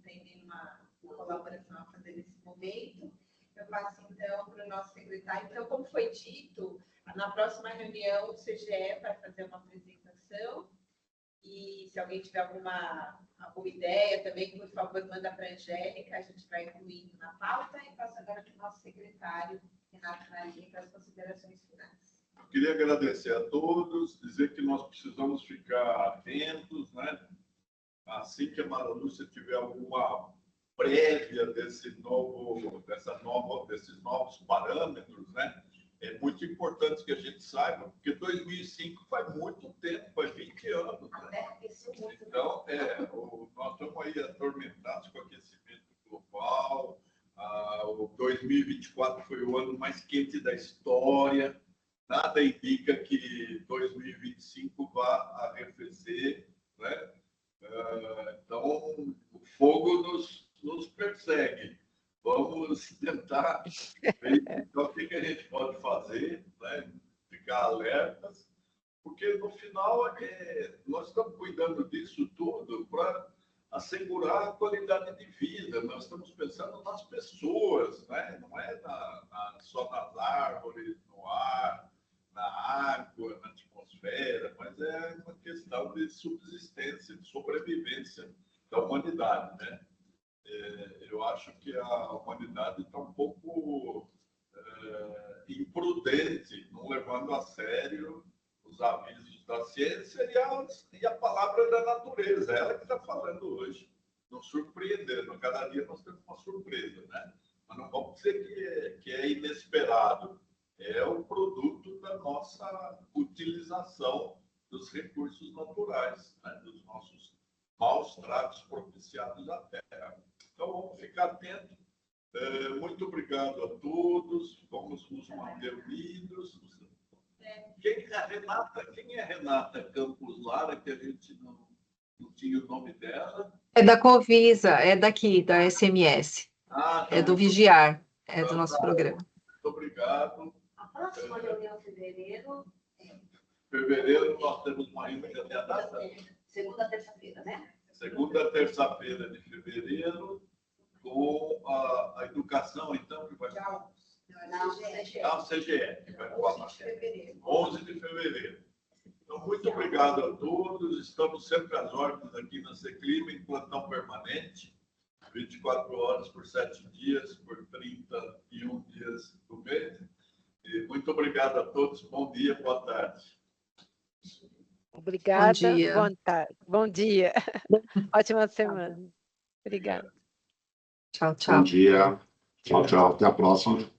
Speaker 3: tem nenhuma colaboração a fazer nesse momento. Eu passo, então, para o nosso secretário. Então, como foi dito, na próxima reunião o CGE vai fazer uma apresentação. E se alguém tiver alguma ideia também, por favor, manda para a Angélica, a gente vai incluindo na pauta. E passo agora para o nosso secretário, Renato Narinho, para as considerações finais.
Speaker 1: Eu queria agradecer a todos, dizer que nós precisamos ficar atentos, né? Assim que a Maria Lúcia tiver alguma prévia desses novos parâmetros, né? É muito importante que a gente saiba, porque 2005 faz muito tempo, faz 20 anos. Né? Então, nós estamos aí atormentados com aquecimento global. O 2024 foi o ano mais quente da história. Nada indica que 2025 vá arrefecer, né? Então, o fogo nos persegue. Vamos tentar ver então, o que a gente pode fazer, né? ficar alertas, porque no final nós estamos cuidando disso tudo para assegurar a qualidade de vida. Nós estamos pensando nas pessoas, né? Não é só nas árvores, no ar, na água, na atmosfera, mas é uma questão de subsistência, de sobrevivência da humanidade, né? Eu acho que a humanidade está um pouco imprudente, não levando a sério os avisos da ciência e a palavra da natureza, ela que está falando hoje, nos surpreendendo. Cada dia nós temos uma surpresa, né? Mas não vamos dizer que é inesperado, é o produto da nossa utilização dos recursos naturais, né? Dos nossos maus tratos propiciados à Terra. Então, vamos ficar atentos. Muito obrigado a todos. Vamos nos manter unidos. Quem é Renata Campos Lara, que a gente não tinha o nome dela?
Speaker 4: É da Covisa, é daqui, da SMS. É do Vigiar, é do nosso programa.
Speaker 1: Muito obrigado.
Speaker 3: A próxima reunião em fevereiro.
Speaker 1: Fevereiro, nós temos uma reunião de data?
Speaker 3: Segunda, terça-feira, né?
Speaker 1: Segunda, terça-feira de fevereiro, com a educação, então, que vai falar.
Speaker 3: Não, CGE.
Speaker 1: O CGE, que vai falar. 11 de fevereiro. Então, muito obrigado a todos. Estamos sempre às ordens aqui na Seclima, em plantão permanente, 24 horas por 7 dias, por 31 dias do mês. E muito obrigado a todos. Bom dia, boa tarde.
Speaker 2: Obrigada.
Speaker 4: Bom dia.
Speaker 2: Boa tarde. Bom dia. Ótima semana. Obrigada.
Speaker 4: Tchau, tchau.
Speaker 8: Bom dia. Tchau, tchau. Até a próxima.